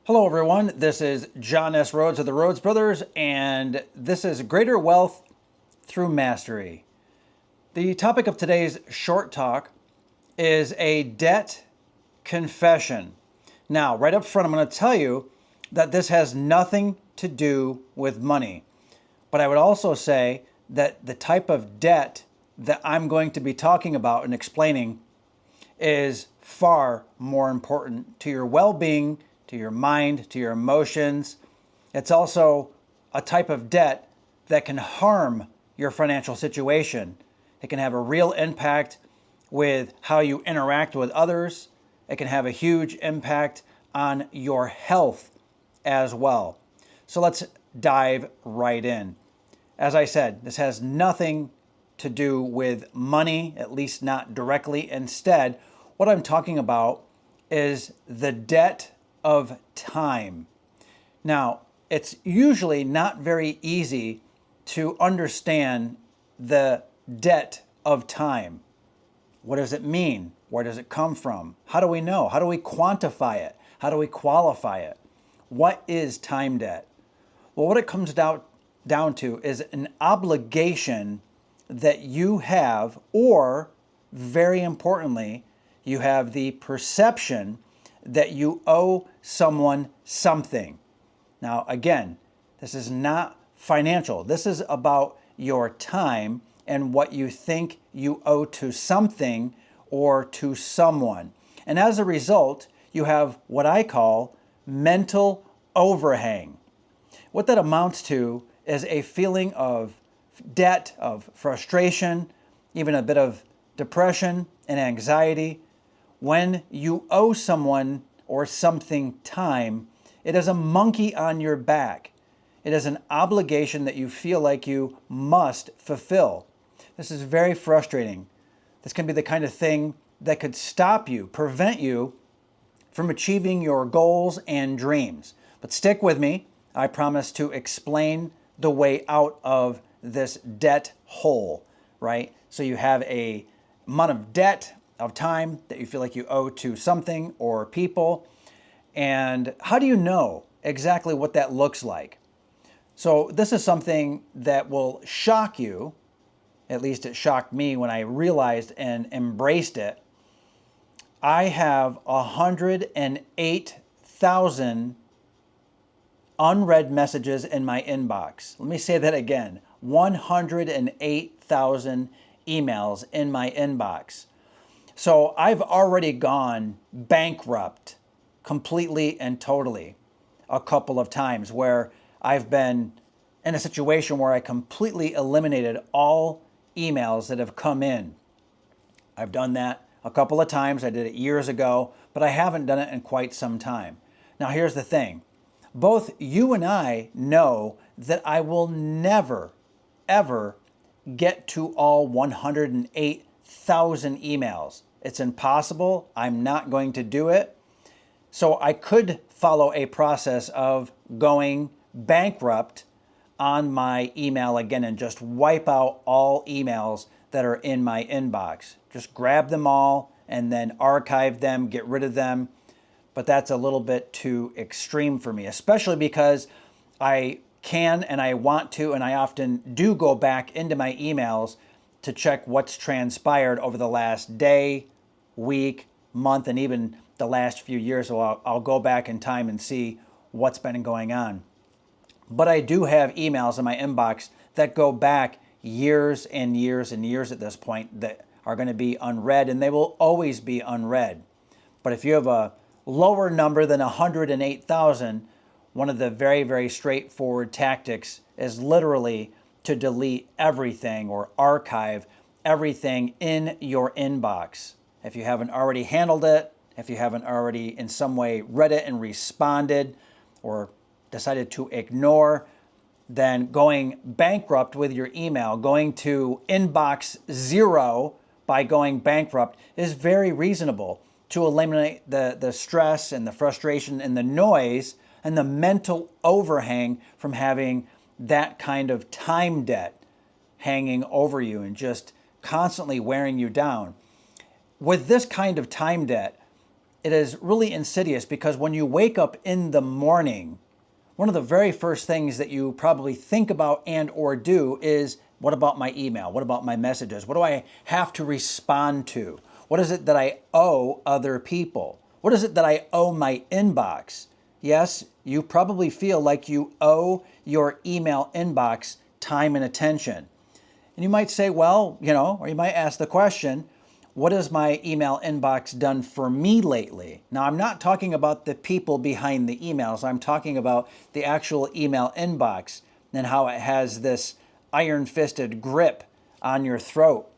Hello everyone, this is John S. Rhodes of the Rhodes Brothers, and this is Greater Wealth Through Mastery. The topic of today's short talk is a debt confession. Now, right up front, I'm going to tell you that this has nothing to do with money. But I would also say that the type of debt that I'm going to be talking about and explaining is far more important to your well-being, to your mind, to your emotions. It's also a type of debt that can harm your financial situation. It can have a real impact with how you interact with others. It can have a huge impact on your health as well. So let's dive right in. As I said, this has nothing to do with money, at least not directly. Instead, what I'm talking about is the debt of time. Now, it's usually not very easy to understand the debt of time. What does it mean? Where does it come from? How do we know? How do we quantify it? How do we qualify it? What is time debt? Well, what it comes down to is an obligation that you have, or very importantly, you have the perception that you owe someone something. Now, again, this is not financial. This is about your time and what you think you owe to something or to someone. And as a result, you have what I call mental overhang. What that amounts to is a feeling of debt, of frustration, even a bit of depression and anxiety. When you owe someone or something time, it is a monkey on your back. It is an obligation that you feel like you must fulfill. This is very frustrating. This can be the kind of thing that could stop you, prevent you from achieving your goals and dreams. But stick with me. I promise to explain the way out of this debt hole, right? So you have a amount of debt of time that you feel like you owe to something or people. And how do you know exactly what that looks like? So this is something that will shock you. At least it shocked me when I realized and embraced it. I have 108,000 unread messages in my inbox. Let me say that again. 108,000 emails in my inbox. So I've already gone bankrupt completely and totally a couple of times, where I've been in a situation where I completely eliminated all emails that have come in. I've done that a couple of times. I did it years ago, but I haven't done it in quite some time. Now, here's the thing. Both you and I know that I will never, ever get to all 108,000 emails. It's impossible. I'm not going to do it. So I could follow a process of going bankrupt on my email again and just wipe out all emails that are in my inbox. Just grab them all and then archive them, get rid of them. But that's a little bit too extreme for me, especially because I can and I want to, and I often do go back into my emails to check what's transpired over the last day, week, month, and even the last few years. So I'll go back in time and see what's been going on. But I do have emails in my inbox that go back years and years and years at this point that are going to be unread, and they will always be unread. But if you have a lower number than 108,000, one of the very, very straightforward tactics is literally to delete everything or archive everything in your inbox. If you haven't already handled it, if you haven't already in some way read it and responded or decided to ignore, then going bankrupt with your email, going to inbox zero by going bankrupt is very reasonable to eliminate the stress and the frustration and the noise and the mental overhang from having that kind of time debt hanging over you and just constantly wearing you down. With this kind of time debt, it is really insidious because when you wake up in the morning, one of the very first things that you probably think about and or do is, what about my email? What about my messages? What do I have to respond to? What is it that I owe other people? What is it that I owe my inbox? Yes, you probably feel like you owe your email inbox time and attention. And you might say, well, or you might ask the question, what has my email inbox done for me lately? Now, I'm not talking about the people behind the emails. I'm talking about the actual email inbox and how it has this iron-fisted grip on your throat,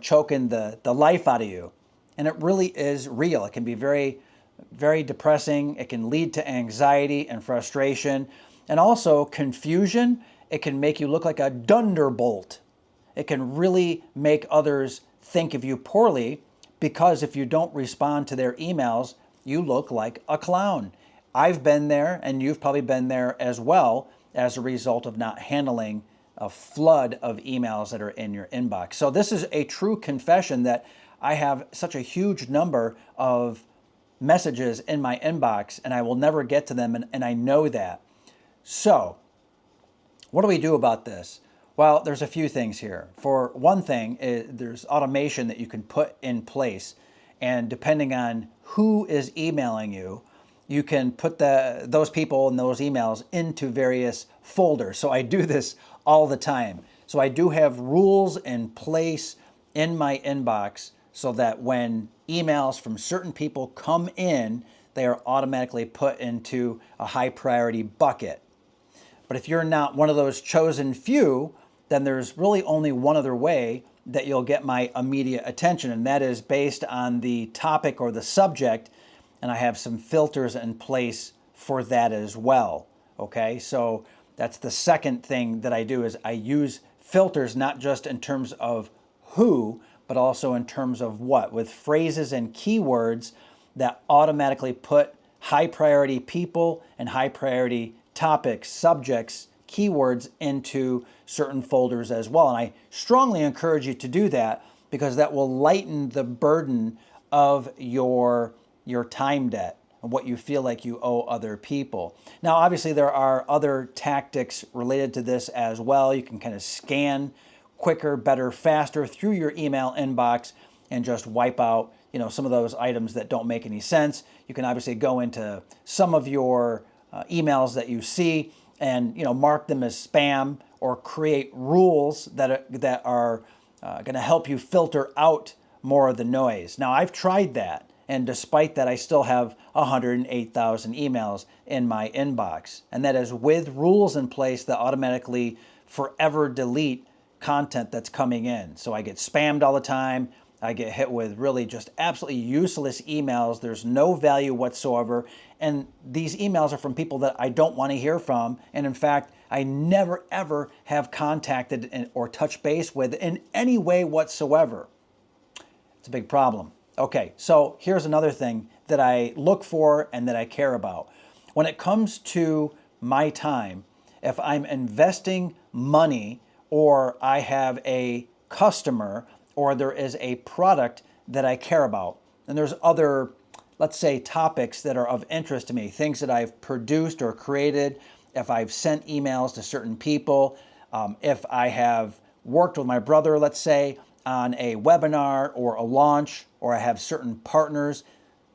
choking the life out of you. And it really is real. It can be very, very depressing. It can lead to anxiety and frustration and also confusion. It can make you look like a dunderbolt. It can really make others think of you poorly because if you don't respond to their emails, you look like a clown. I've been there, and you've probably been there as well as a result of not handling a flood of emails that are in your inbox. So this is a true confession that I have such a huge number of messages in my inbox and I will never get to them, and I know that. So what do we do about this? Well, there's a few things here. For one thing, there's automation that you can put in place. And depending on who is emailing you, you can put those people and those emails into various folders. So I do this all the time. So I do have rules in place in my inbox so that when emails from certain people come in, they are automatically put into a high priority bucket. But if you're not one of those chosen few, then there's really only one other way that you'll get my immediate attention, and that is based on the topic or the subject, and I have some filters in place for that as well. Okay, so that's the second thing that I do is I use filters not just in terms of who, but also in terms of what, with phrases and keywords that automatically put high priority people and high priority topics, subjects, keywords into certain folders as well. And I strongly encourage you to do that because that will lighten the burden of your time debt and what you feel like you owe other people. Now, obviously, there are other tactics related to this as well. You can kind of scan quicker, better, faster through your email inbox and just wipe out, some of those items that don't make any sense. You can obviously go into some of your emails that you see and mark them as spam or create rules that are going to help you filter out more of the noise. Now, I've tried that, and despite that, I still have 108,000 emails in my inbox, and that is with rules in place that automatically forever delete content that's coming in. So I get spammed all the time. I get hit with really just absolutely useless emails. There's no value whatsoever. And these emails are from people that I don't want to hear from. And in fact, I never, ever have contacted or touched base with in any way whatsoever. It's a big problem. Okay, so here's another thing that I look for and that I care about. When it comes to my time, if I'm investing money or I have a customer or there is a product that I care about, and there's other, let's say, topics that are of interest to me, things that I've produced or created, if I've sent emails to certain people, if I have worked with my brother, let's say, on a webinar or a launch, or I have certain partners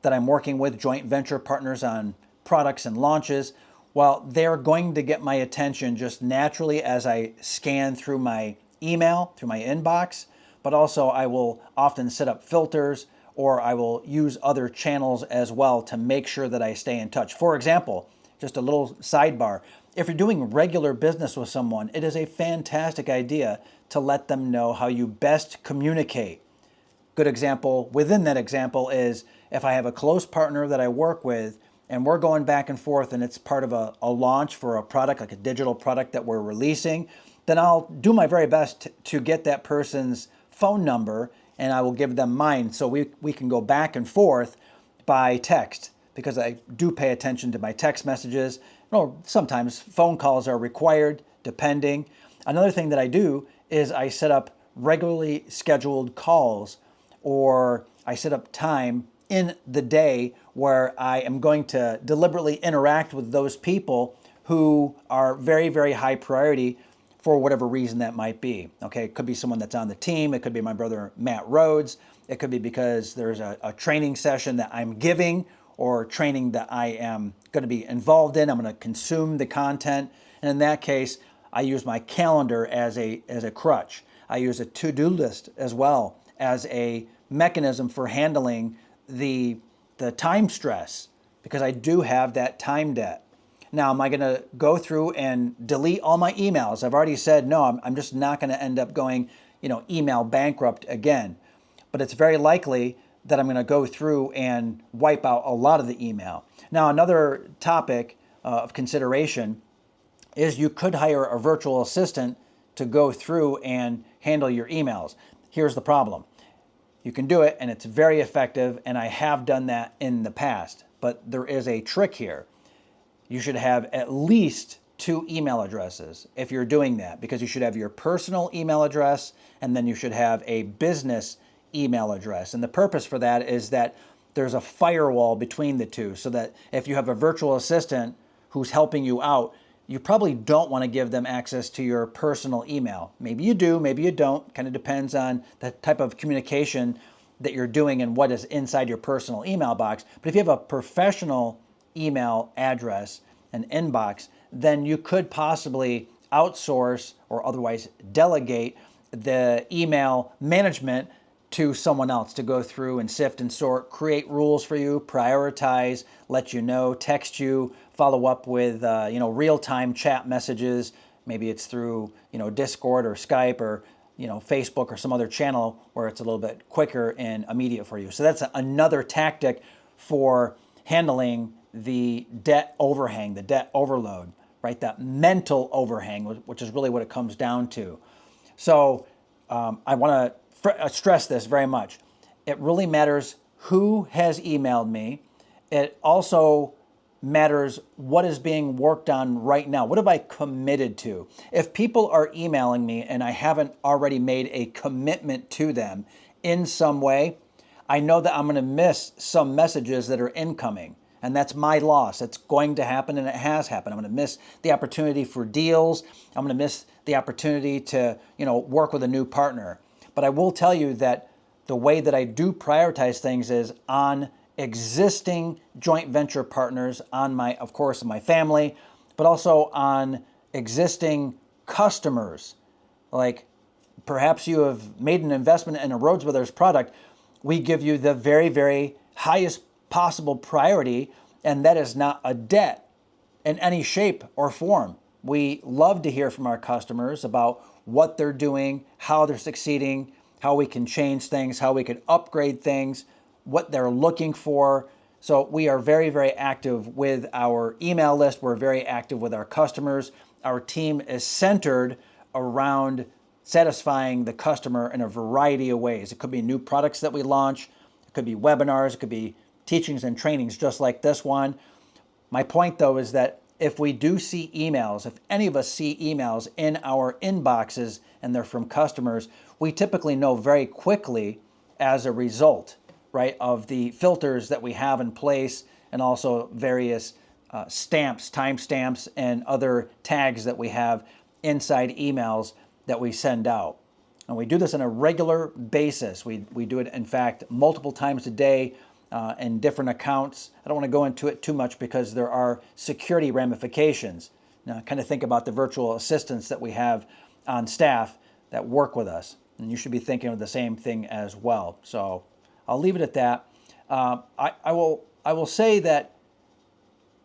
that I'm working with, joint venture partners on products and launches, well, they're going to get my attention just naturally as I scan through my email, through my inbox, but also I will often set up filters or I will use other channels as well to make sure that I stay in touch. For example, just a little sidebar, if you're doing regular business with someone, it is a fantastic idea to let them know how you best communicate. Good example within that example is if I have a close partner that I work with and we're going back and forth and it's part of a launch for a product, like a digital product that we're releasing, then I'll do my very best to get that person's phone number and I will give them mine so we can go back and forth by text because I do pay attention to my text messages. Or sometimes phone calls are required, depending. Another thing that I do is I set up regularly scheduled calls or I set up time in the day where I am going to deliberately interact with those people who are very, very high priority for whatever reason that might be. Okay, it could be someone that's on the team. It could be my brother, Matt Rhodes. It could be because there's a training session that I'm giving or training that I am going to be involved in. I'm going to consume the content. And in that case, I use my calendar as a crutch. I use a to-do list as well as a mechanism for handling the time stress, because I do have that time debt. Now, am I going to go through and delete all my emails? I've already said no. I'm just not going to end up going, email bankrupt again. But it's very likely that I'm going to go through and wipe out a lot of the email. Now, another topic of consideration is you could hire a virtual assistant to go through and handle your emails. Here's the problem. You can do it, and it's very effective, and I have done that in the past. But there is a trick here. You should have at least 2 email addresses if you're doing that, because you should have your personal email address, and then you should have a business email address. And the purpose for that is that there's a firewall between the two, so that if you have a virtual assistant who's helping you out, you probably don't want to give them access to your personal email. Maybe you do, maybe you don't. Kind of depends on the type of communication that you're doing and what is inside your personal email box. But if you have a professional email address, an inbox, then you could possibly outsource or otherwise delegate the email management to someone else to go through and sift and sort, create rules for you, prioritize, let you know, text you, follow up with real-time chat messages. Maybe it's through Discord or Skype or Facebook or some other channel where it's a little bit quicker and immediate for you. So that's another tactic for handling the debt overhang, the debt overload, right? That mental overhang, which is really what it comes down to. So I want to stress this very much. It really matters who has emailed me. It also matters what is being worked on right now. What have I committed to? If people are emailing me and I haven't already made a commitment to them in some way, I know that I'm going to miss some messages that are incoming. And that's my loss. It's going to happen, and it has happened. I'm going to miss the opportunity for deals. I'm going to miss the opportunity to, work with a new partner. But I will tell you that the way that I do prioritize things is on existing joint venture partners, on my family, but also on existing customers. Like perhaps you have made an investment in a Rhodes Brothers product. We give you the very, very highest possible priority, and that is not a debt in any shape or form. We love to hear from our customers about what they're doing, how they're succeeding, how we can change things, how we can upgrade things, what they're looking for. So we are very, very active with our email list. We're very active with our customers. Our team is centered around satisfying the customer in a variety of ways. It could be new products that we launch. It could be webinars. It could be teachings and trainings just like this one. My point, though, is that if we do see emails, if any of us see emails in our inboxes and they're from customers, we typically know very quickly as a result, right, of the filters that we have in place and also various stamps, timestamps, and other tags that we have inside emails that we send out. And we do this on a regular basis. We do it, in fact, multiple times a day in different accounts. I don't want to go into it too much because there are security ramifications. Now, kind of think about the virtual assistants that we have on staff that work with us. And you should be thinking of the same thing as well. So I'll leave it at that. I will say that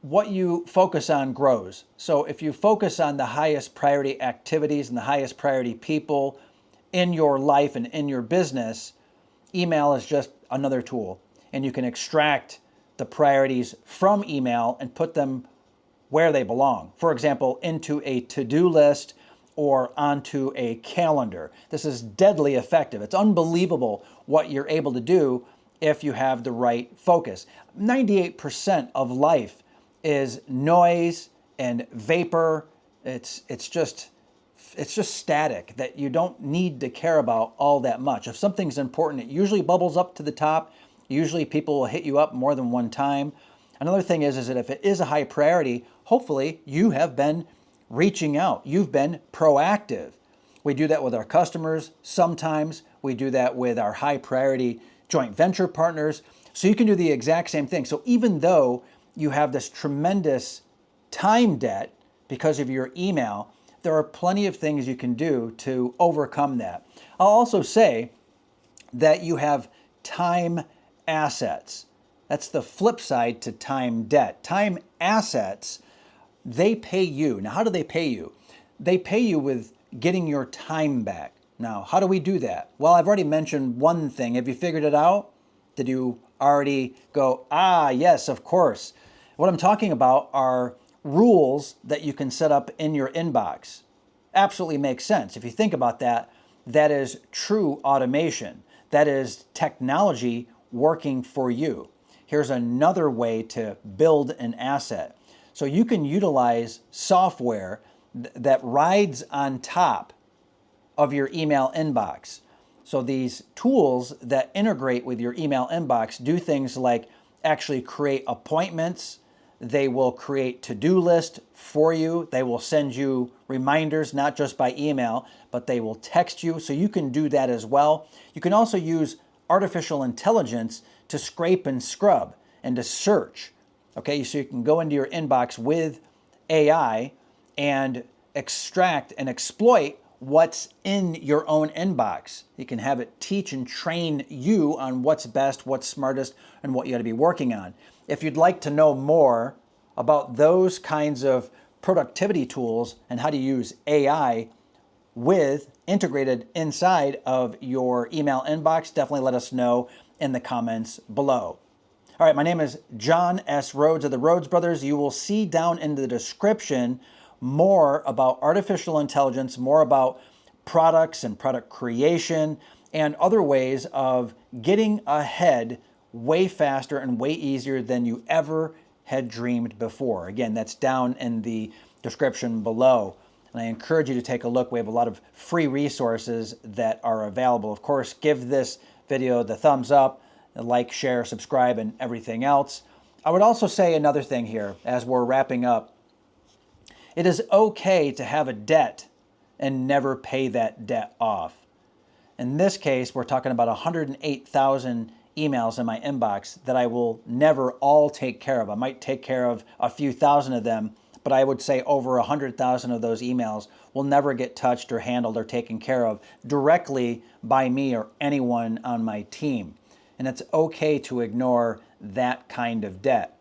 what you focus on grows. So if you focus on the highest priority activities and the highest priority people in your life and in your business, email is just another tool. And you can extract the priorities from email and put them where they belong. For example, into a to-do list or onto a calendar. This is deadly effective. It's unbelievable what you're able to do if you have the right focus. 98% of life is noise and vapor. It's just static that you don't need to care about all that much. If something's important, it usually bubbles up to the top. Usually people will hit you up more than one time. Another thing is that if it is a high priority, hopefully you have been reaching out. You've been proactive. We do that with our customers. Sometimes we do that with our high priority joint venture partners. So you can do the exact same thing. So even though you have this tremendous time debt because of your email, there are plenty of things you can do to overcome that. I'll also say that you have time assets. That's the flip side to time debt. Time assets, they pay you. Now, how do they pay you? They pay you with getting your time back. Now, how do we do that? Well, I've already mentioned one thing. Have you figured it out? Did you already go, yes, of course. What I'm talking about are rules that you can set up in your inbox. Absolutely makes sense. If you think about that, that is true automation. That is technology working for you. Here's another way to build an asset. So you can utilize software that rides on top of your email inbox. So these tools that integrate with your email inbox do things like actually create appointments. They will create to-do lists for you. They will send you reminders, not just by email, but they will text you. So you can do that as well. You can also use artificial intelligence to scrape and scrub and to search. Okay, so you can go into your inbox with AI and extract and exploit what's in your own inbox. You can have it teach and train you on what's best, what's smartest, and what you got to be working on. If you'd like to know more about those kinds of productivity tools and how to use AI with integrated inside of your email inbox, definitely let us know in the comments below. All right, my name is John S. Rhodes of the Rhodes Brothers. You will see down in the description more about artificial intelligence, more about products and product creation, and other ways of getting ahead way faster and way easier than you ever had dreamed before. Again, that's down in the description below. And I encourage you to take a look. We have a lot of free resources that are available. Of course, give this video the thumbs up, like, share, subscribe, and everything else. I would also say another thing here as we're wrapping up. It is okay to have a debt and never pay that debt off. In this case, we're talking about 108,000 emails in my inbox that I will never all take care of. I might take care of a few thousand of them, but I would say over 100,000 of those emails will never get touched or handled or taken care of directly by me or anyone on my team. And it's okay to ignore that kind of debt.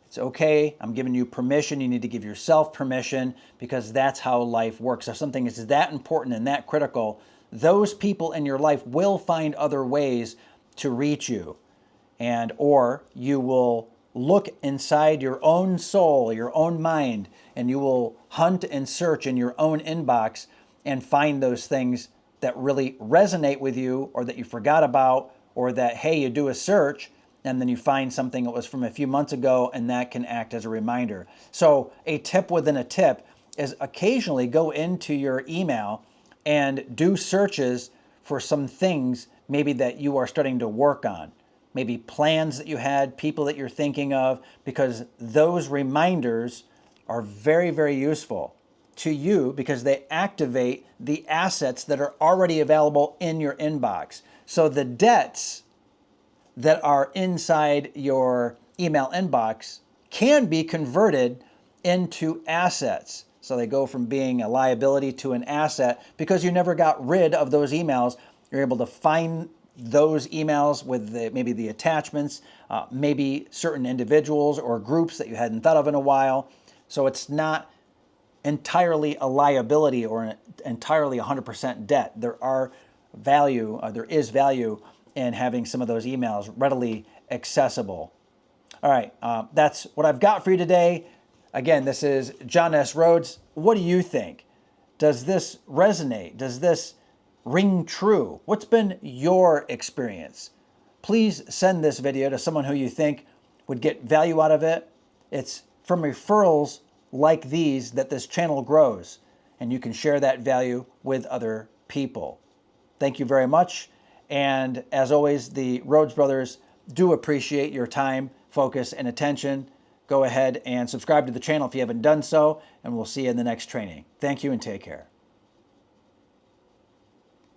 It's okay. I'm giving you permission. You need to give yourself permission because that's how life works. If something is that important and that critical, those people in your life will find other ways to reach you. And or you will look inside your own soul, your own mind, and you will hunt and search in your own inbox and find those things that really resonate with you or that you forgot about, or that, hey, you do a search and then you find something that was from a few months ago and that can act as a reminder. So a tip within a tip is occasionally go into your email and do searches for some things maybe that you are starting to work on. Maybe plans that you had, people that you're thinking of, because those reminders are very, very useful to you because they activate the assets that are already available in your inbox. So the debts that are inside your email inbox can be converted into assets. So they go from being a liability to an asset because you never got rid of those emails. You're able to find those emails with maybe the attachments, maybe certain individuals or groups that you hadn't thought of in a while. So it's not entirely a liability or entirely 100% debt. There is value in having some of those emails readily accessible. All right, that's what I've got for you today. Again, this is John S. Rhodes. What do you think? Does this resonate? Does this ring true? What's been your experience? Please send this video to someone who you think would get value out of it. It's from referrals like these that this channel grows, and you can share that value with other people. Thank you very much. And as always, the Rhodes Brothers do appreciate your time, focus, and attention. Go ahead and subscribe to the channel if you haven't done so, and we'll see you in the next training. Thank you and take care.